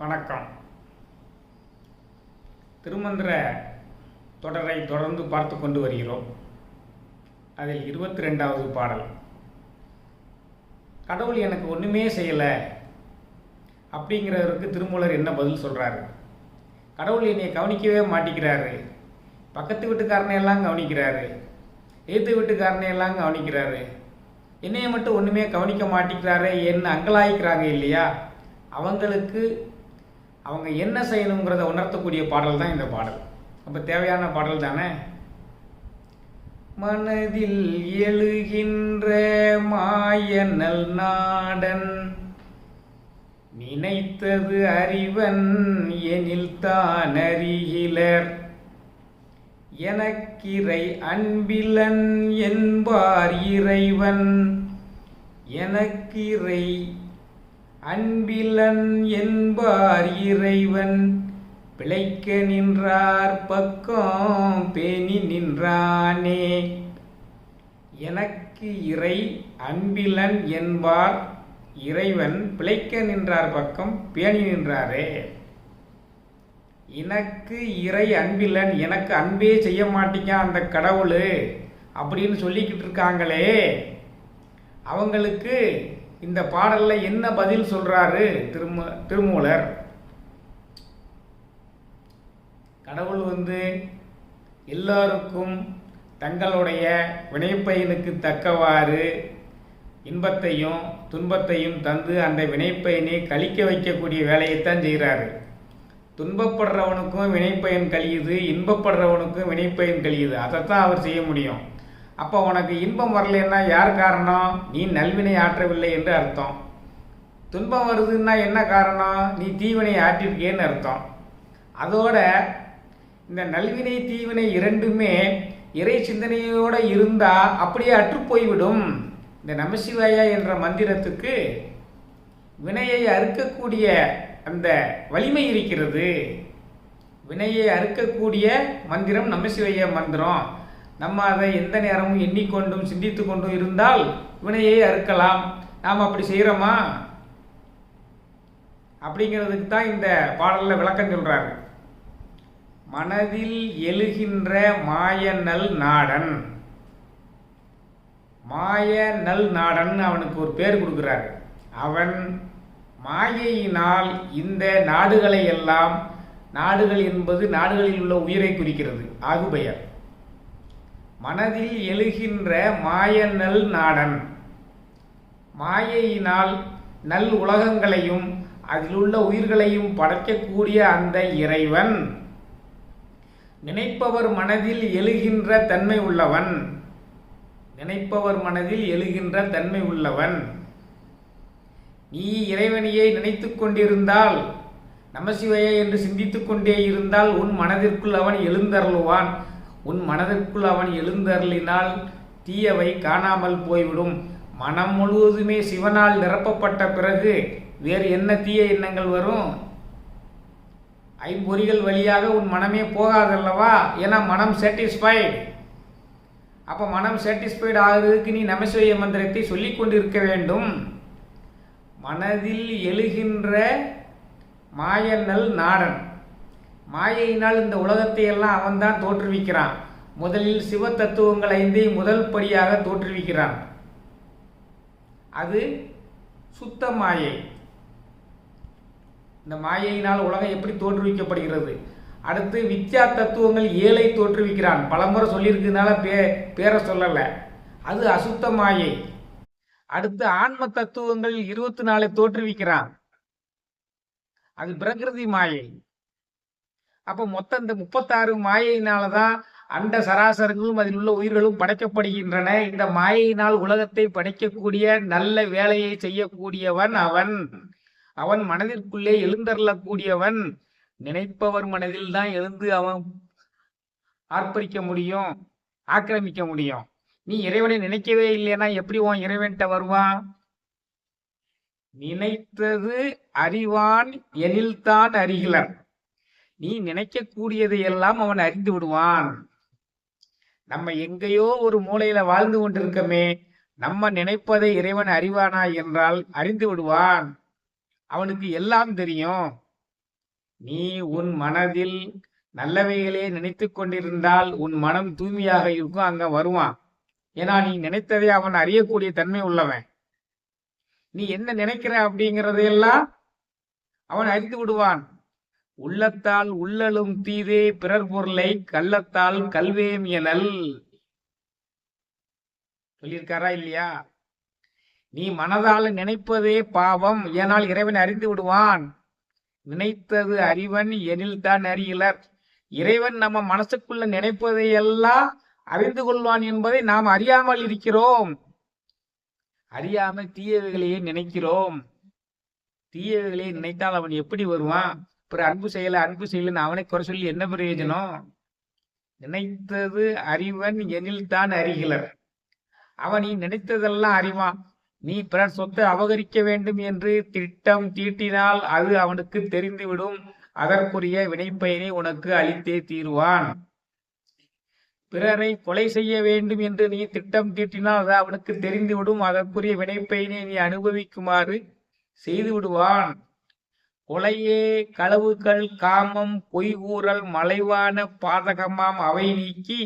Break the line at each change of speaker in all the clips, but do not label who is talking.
வணக்கம். திருமந்திர தொடரை தொடர்ந்து பார்த்து கொண்டு வருகிறோம். அதில் 22வது பாடல், கடவுள் எனக்கு ஒன்றுமே செய்யலை அப்படிங்கிறவருக்கு திருமூலர் என்ன பதில் சொல்கிறாரு? கடவுள் என்னை கவனிக்கவே மாட்டிக்கிறாரு, பக்கத்து வீட்டுக்காரனையெல்லாம் கவனிக்கிறாரு, எதிர்த்து வீட்டுக்காரனையெல்லாம் கவனிக்கிறாரு, என்னையை மட்டும் ஒன்றுமே கவனிக்க மாட்டேங்கிறாரு என்ன அங்கலாய்க்கிறாங்க இல்லையா? அவங்களுக்கு அவங்க என்ன செய்யணுங்கிறத உணர்த்தக்கூடிய பாடல் தான் இந்த பாடல். அப்போ தேவையான பாடல் தானே. மனதில் எழுகின்ற மாயனல் நாடன், நினைத்தது அறிவன் எனில் தான் அறிகிலர், எனக்கிறை அன்பிலன் என்பார் இறைவன், எனக்கிறை அன்பிலன் என்பார் இறைவன், பிழைக்க நின்றார் பக்கம் பேணி நின்றானே. எனக்கு இறை அன்பிலன் என்பார் இறைவன், பிழைக்க நின்றார் பக்கம் பேணி நின்றாரே. எனக்கு இறை அன்பிலன், எனக்கு அன்பே செய்ய மாட்டீங்க அந்த கடவுள் அப்படின்னு சொல்லிக்கிட்டு இருக்காங்களே, அவங்களுக்கு இந்த பாடல்ல என்ன பதில் சொல்றாரு திருமூலர்? கடவுள் எல்லாருக்கும் தங்களுடைய வினைப்பயனுக்கு தக்கவாறு இன்பத்தையும் துன்பத்தையும் தந்து அந்த வினைப்பயனை கழிக்க வைக்கக்கூடிய வேலையைத்தான் செய்கிறாரு. துன்பப்படுறவனுக்கும் வினைப்பயன் கழியுது, இன்பப்படுறவனுக்கும் வினைப்பயன் கழியுது. அதைத்தான் அவர் செய்ய முடியும். அப்போ உனக்கு இன்பம் வரலன்னா யார் காரணம்? நீ நல்வினை ஆற்றவில்லை என்று அர்த்தம். துன்பம் வருதுன்னா என்ன காரணம்? நீ தீவினை ஆற்றிருக்கேன்னு அர்த்தம். அதோட இந்த நல்வினை தீவினை இரண்டுமே இறை சிந்தனையோடு இருந்தால் அப்படியே அற்று போய்விடும். இந்த நமசிவாயா என்ற மந்திரத்துக்கு வினையை அறுக்கக்கூடிய அந்த வலிமை இருக்கிறது. வினையை அறுக்கக்கூடிய மந்திரம் நமசிவாய மந்திரம். நம்ம அதை எந்த நேரமும் எண்ணிக்கொண்டும் சிந்தித்து கொண்டும் இருந்தால் வினையை அறுக்கலாம். நாம் அப்படி செய்கிறோமா? அப்படிங்கிறதுக்கு தான் இந்த பாடலில் விளக்கம் சொல்கிறாரு. மனதில் எழுகின்ற மாயநல் நாடன், மாயநல் நாடன் அவனுக்கு ஒரு பேர் கொடுக்குறாரு. அவன் மாயையினால் இந்த நாடுகளை எல்லாம், நாடுகள் என்பது நாடுகளில் உள்ள உயிரை குறிக்கிறது, ஆகுபெயர். மனதில் எழுகின்ற மாயநல் நாடன், மாயையினால் நல் உலகங்களையும் அதில் உள்ள உயிர்களையும் படைக்கக்கூடிய அந்த இறைவன் நினைப்பவர் மனதில் எழுகின்ற தன்மை உள்ளவன், நினைப்பவர் மனதில் எழுகின்ற தன்மை உள்ளவன். நீ இறைவனையை நினைத்து கொண்டிருந்தால், நமசிவாய என்று சிந்தித்து கொண்டே இருந்தால் உன் மனதிற்குள் அவன் எழுந்தருளுவான். உன் மனதிற்குள் அவன் எழுந்தருளினால் தீயவை காணாமல் போய்விடும். மனம் முழுவதுமே சிவனால் நிரப்பப்பட்ட பிறகு வேறு என்ன தீய எண்ணங்கள் வரும்? ஐம்பொறிகள் வழியாக உன் மனமே போகாதல்லவா? ஏன்னா மனம் சாட்டிஸ்ஃபைடு. அப்போ மனம் சாட்டிஸ்ஃபைடு ஆகிறதுக்கு நீ நமசிவாய மந்திரத்தை சொல்லிக் கொண்டிருக்க வேண்டும். மனதில் எழுகின்ற மாயநல் நாடன், மாயையினால் இந்த உலகத்தை எல்லாம் அவன்தான் தோற்றுவிக்கிறான். முதலில் சிவ தத்துவங்கள் 5 முதல் படியாக தோற்றுவிக்கிறான். அது சுத்த மாயை. இந்த மாயையினால் உலகம் எப்படி தோற்றுவிக்கப்படுகிறது? அடுத்து வித்யா தத்துவங்கள் 7 தோற்றுவிக்கிறான். பலமுறை சொல்லியிருக்கிறதுனால பேரை சொல்லலை, அது அசுத்த மாயை. அடுத்து ஆன்ம தத்துவங்கள் 24 தோற்றுவிக்கிறான், அது பிரகிருதி மாயை. அப்போ மொத்தம் இந்த 36 மாயையினாலதான் அண்ட சராசரங்களும் அதில் உள்ள உயிர்களும் படைக்கப்படுகின்றன. இந்த மாயையினால் உலகத்தை படைக்கக்கூடிய நல்ல வேலையை செய்யக்கூடியவன் அவன். அவன் மனதிற்குள்ளே எழுந்தருளக்கூடியவன். நினைப்பவர் மனதில் தான் எழுந்து அவன் ஆர்ப்பரிக்க முடியும், ஆக்கிரமிக்க முடியும். நீ இறைவனை நினைக்கவே இல்லைன்னா எப்படி உன் இறைவன்கிட்ட வருவான்? நினைத்தது அறிவான் எனில்தான் அறிகிலர். நீ நினைக்கக்கூடியதையெல்லாம் அவன் அறிந்து விடுவான். நம்ம எங்கேயோ ஒரு மூலையில வாழ்ந்து கொண்டிருக்கமே, நம்ம நினைப்பதை இறைவன் அறிவானா என்றால் அறிந்து விடுவான். அவனுக்கு எல்லாம் தெரியும். நீ உன் மனதில் நல்லவைகளே நினைத்து கொண்டிருந்தால் உன் மனம் தூய்மையாக இருக்கும், அங்க வருவான். ஏன்னா நீ நினைத்ததை அவன் அறியக்கூடிய தன்மை உள்ளவன். நீ என்ன நினைக்கிற அப்படிங்கறதையெல்லாம் அவன் அறிந்து விடுவான். உள்ளத்தால் உள்ளலும் தீதே பிறர் பொருளை கள்ளத்தால் கல்வேம் எனல் சொல்லியிருக்காரா இல்லையா? நீ மனதால் நினைப்பதே பாவம், ஏனால் இறைவன் அறிந்து விடுவான். நினைத்தது அறிவன் எனில்தான் அறியலர். இறைவன் நம்ம மனசுக்குள்ள நினைப்பதையெல்லாம் அறிந்து கொள்வான் என்பதை நாம் அறியாமல் இருக்கிறோம். அறியாமல் தீயவைகளையே நினைக்கிறோம். தீயவைகளையே நினைத்தால் அவன் எப்படி வருவான்? பிற அன்பு செய்யலன்னு அவனை குறை சொல்லி என்ன பிரயோஜனம்? நினைத்தது அறிவன் எனில்தான் அறிகிறர். அவன் நீ நினைத்ததெல்லாம் அறிவான். நீ பிறர் சொத்தை அபகரிக்க வேண்டும் என்று திட்டம் தீட்டினால் அது அவனுக்கு தெரிந்துவிடும். அதற்குரிய வினைப்பயனை உனக்கு அளித்தே தீருவான். பிறரை கொலை செய்ய வேண்டும் என்று நீ திட்டம் தீட்டினால் அது அவனுக்கு தெரிந்துவிடும். அதற்குரிய வினைப்பயனை நீ அனுபவிக்குமாறு செய்து விடுவான். கொலையே களவுகள் காமம் பொய் கூறல் மலைவான பாதகமாம் அவை நீக்கி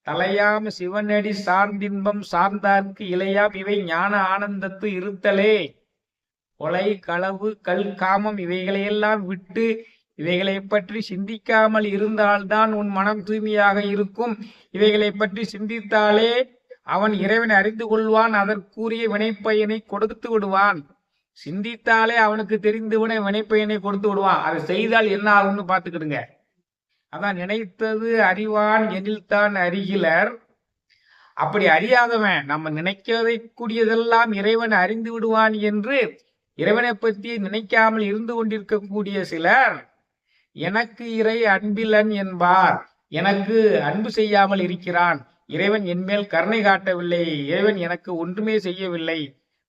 தலையாம் சிவனடி சார்ந்தின்பம் சார்ந்தார்க்கு இளையாம் இவை ஞான ஆனந்தத்து இருத்தலே. கொலை களவு காமம் இவைகளையெல்லாம் விட்டு இவைகளை பற்றி சிந்திக்காமல் இருந்தால்தான் உன் மனம் தூய்மையாக இருக்கும். இவைகளை பற்றி சிந்தித்தாலே அவன் இறைவனை அறிந்து கொள்வான். அதற்குரிய வினைப்பயனை கொடுத்து விடுவான். சிந்தித்தாலே அவனுக்கு தெரிந்துவிட வினைப்பயனை கொடுத்து விடுவான். அதை செய்தால் என்ன ஆகும்னு பார்த்துக்கிடுங்க. அதான் நினைத்தது அறிவான் எனில்தான் அறிகிலர். அப்படி அறியாதவன் நம்ம நினைக்கதை கூடியதெல்லாம் இறைவன் அறிந்து விடுவான் என்று இறைவனை பற்றி நினைக்காமல் இருந்து கொண்டிருக்கக்கூடிய சிலர் எனக்கு இறை அன்பிலன் என்பார். எனக்கு அன்பு செய்யாமல் இருக்கிறான், இறைவன் என்மேல் கருணை காட்டவில்லை, இறைவன் எனக்கு ஒன்றுமே செய்யவில்லை,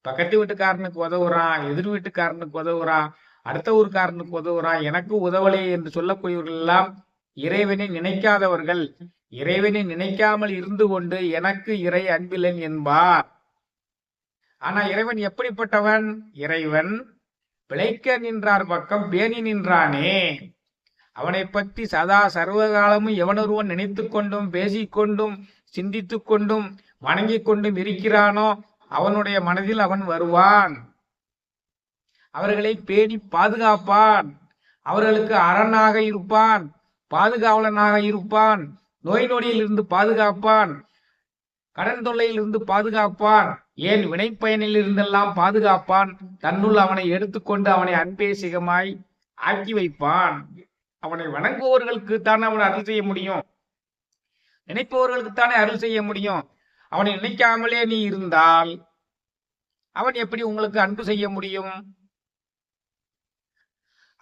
பக்கத்து வீட்டுக்காரனுக்கு உதவுறான், எதிர் வீட்டுக்காரனுக்கு உதவுறான், அடுத்த ஊருக்காரனுக்கு உதவுறான், எனக்கு உதவலை என்று சொல்லக்கூடியவர்கள் எல்லாம் இறைவனை நினைக்காதவர்கள். இறைவனை நினைக்காமல் இருந்து கொண்டு எனக்கு இறை அன்பிலன் என்பார். ஆனா இறைவன் எப்படிப்பட்டவன்? இறைவன் பிழைக்க நின்றார் பக்கம் பேணி நின்றானே. அவனை பற்றி சதா சர்வகாலமும் எவனொருவன் நினைத்து கொண்டும் பேசிக்கொண்டும் சிந்தித்து கொண்டும் வணங்கி கொண்டும் இருக்கிறானோ அவனுடைய மனதில் அவன் வருவான். அவர்களை பேணி பாதுகாப்பான். அவர்களுக்கு அரணாக இருப்பான், பாதுகாவலனாக இருப்பான். நோய் நொடியில் இருந்து பாதுகாப்பான், கடன் தொல்லையில் இருந்து பாதுகாப்பான், ஏன் வினைப்பயனில் இருந்தெல்லாம் பாதுகாப்பான். தன்னுள் அவனை எடுத்துக்கொண்டு அவனை அன்பே சிகமாய் ஆக்கி வைப்பான். அவனை வணங்குபவர்களுக்கு தானே அவனை அருள் செய்ய முடியும், நினைப்பவர்களுக்கு தானே அருள் செய்ய முடியும். அவனை நினைக்காமலே நீ இருந்தால் அவன் எப்படி உங்களுக்கு அன்பு செய்ய முடியும்?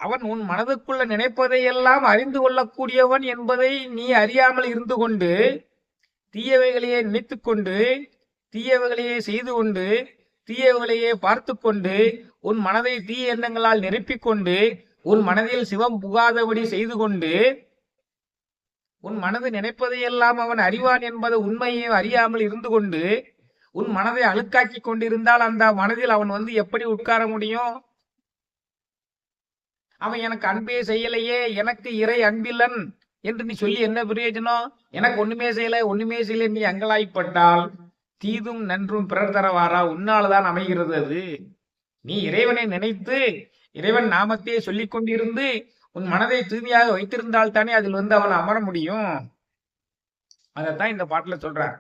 அவன் உன் மனதுக்குள்ள நினைப்பதையெல்லாம் அறிந்து கொள்ளக்கூடியவன் என்பதை நீ அறியாமல் இருந்து கொண்டு தீயவைகளையே நினைத்து கொண்டு தீயவைகளையே செய்து கொண்டு தீயவைகளையே பார்த்து கொண்டு உன் மனதை தீய எண்ணங்களால் நிரப்பிக்கொண்டு உன் மனதில் சிவம் புகாதபடி செய்து கொண்டு உன் மனது நினைப்பதையெல்லாம் அவன் அறிவான் என்பது உண்மையை அறியாமல் இருந்து கொண்டு உன் மனதை அழுக்காக்கி கொண்டிருந்தால் அந்த மனதில் அவன் வந்து எப்படி உட்கார முடியும்? அவன் எனக்கு அன்பே செய்யலையே, எனக்கு இறை அன்பில்லன் என்று நீ சொல்லி என்ன பிரயோஜனம்? எனக்கு ஒண்ணுமே செய்யல நீ அங்கலாய்ப்பட்டால் தீதும் நன்றும் பிறர் தரவாரா? உன்னால்தான் அமைகிறது அது. நீ இறைவனை நினைத்து இறைவன் நாமத்தையே சொல்லிக் கொண்டிருந்து உன் மனதை தூய்மையாக வைத்திருந்தால் தானே அதில் வந்து அவன் அமர முடியும். அதைத்தான் இந்த பாட்டுல சொல்றார்.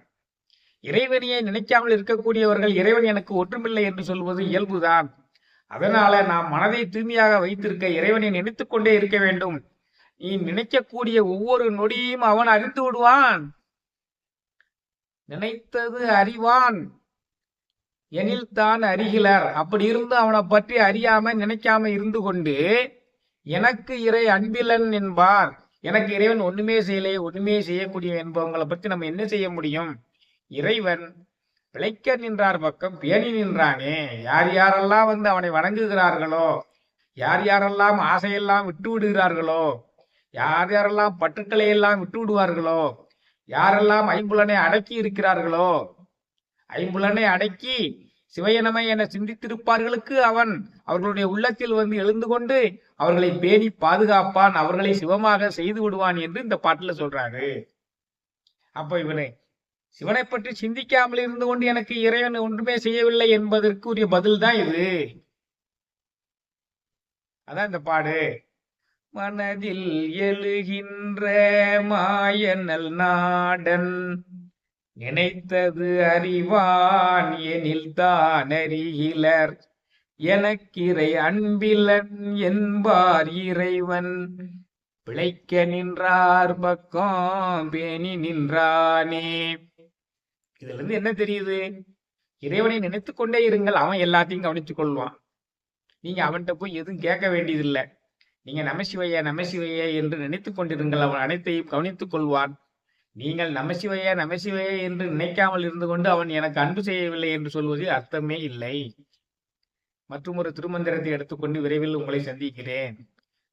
இறைவனையை நினைக்காமல் இருக்கக்கூடியவர்கள் இறைவன் எனக்கு ஒற்றுமில்லை என்று சொல்வது இயல்புதான். அதனால நாம் மனதை தூய்மையாக வைத்திருக்க இறைவனை நினைத்து கொண்டே இருக்க வேண்டும். நீ நினைக்கக்கூடிய ஒவ்வொரு நொடியும் அவன் அறிந்து விடுவான். நினைத்தது அறிவான் எனில் தான் அறிகிலர். அப்படி இருந்து அவனை பற்றி அறியாம நினைக்காம இருந்து கொண்டு எனக்கு இறை அன்பிலன் என்பார். எனக்கு இறைவன் ஒண்ணுமே செய்யக்கூடிய என்பவங்களை பற்றி நம்ம என்ன செய்ய முடியும்? இறைவன் பிழைக்க நின்றார் பக்கம் பேணி நின்றானே. யார் யாரெல்லாம் வந்து அவனை வணங்குகிறார்களோ, யார் யாரெல்லாம் ஆசையெல்லாம் விட்டு விடுகிறார்களோ, யார் யாரெல்லாம் பற்றுக்களை எல்லாம் விட்டு விடுவார்களோ, யாரெல்லாம் ஐம்புலனை அடக்கி இருக்கிறார்களோ, ஐம்புலனை அடக்கி சிவய நம என சிந்தித்திருப்பார்களுக்கு அவன் அவர்களுடைய உள்ளத்தில் வந்து எழுந்து கொண்டு அவர்களை பேணி பாதுகாப்பான், அவர்களை சிவமாக செய்து விடுவான் என்று இந்த பாட்டுல சொல்றாரு. அப்ப சிவனை பற்றி சிந்திக்காமல் இருந்து கொண்டு எனக்கு இறைவன் ஒன்றுமே செய்யவில்லை என்பதற்கு உரிய பதில் தான் இது. அதான் இந்த பாடு. மனதில் எழுகின்ற மாயனல் நாடன் நினைத்தது அறிவான் எனில் தான் அறிகிலர் எனக்கிறை அன்பிலன் என்பார் இறைவன் பிழைக்க நின்றார் பக்கம் பேணி நின்றானே. இதுல இருந்து என்ன தெரியுது? இறைவனை நினைத்து கொண்டே இருங்கள், அவன் எல்லாத்தையும் கவனித்துக் கொள்வான். நீங்க அவன்கிட்ட போய் எதுவும் கேட்க வேண்டியதில்லை. நீங்க நமசிவைய நமசிவைய என்று நினைத்துக் கொண்டிருங்கள், அவன் அனைத்தையும் கவனித்துக் கொள்வான். நீங்கள் நமசிவைய நமசிவைய என்று நினைக்காமல் இருந்து கொண்டு அவன் எனக்கு அன்பு செய்யவில்லை என்று சொல்வதில் அர்த்தமே இல்லை. மற்றும் ஒரு திருமந்திரத்தை எடுத்துக்கொண்டு விரைவில் உங்களை சந்திக்கிறேன்.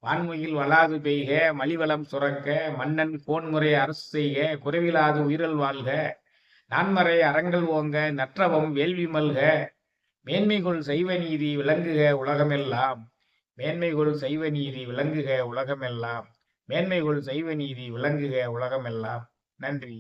வான்முகில் வளாது பெய்க, மலிவளம் சுரக்க, மன்னன் கோன்முறை அரசு செய்க, குறைவிலாது உயிரல் வாழ்க, நான்மறை அறங்கள் ஓங்க, நற்றவம் வேள்வி மல்க, மேன்மைகொள் செய்வ நீதி விளங்குக உலகமெல்லாம், மேன்மைகொள் செய்வ நீதி விளங்குக உலகமெல்லாம், மேன்மைகொள் செய்வ நீதி விளங்குக உலகமெல்லாம். நன்றி.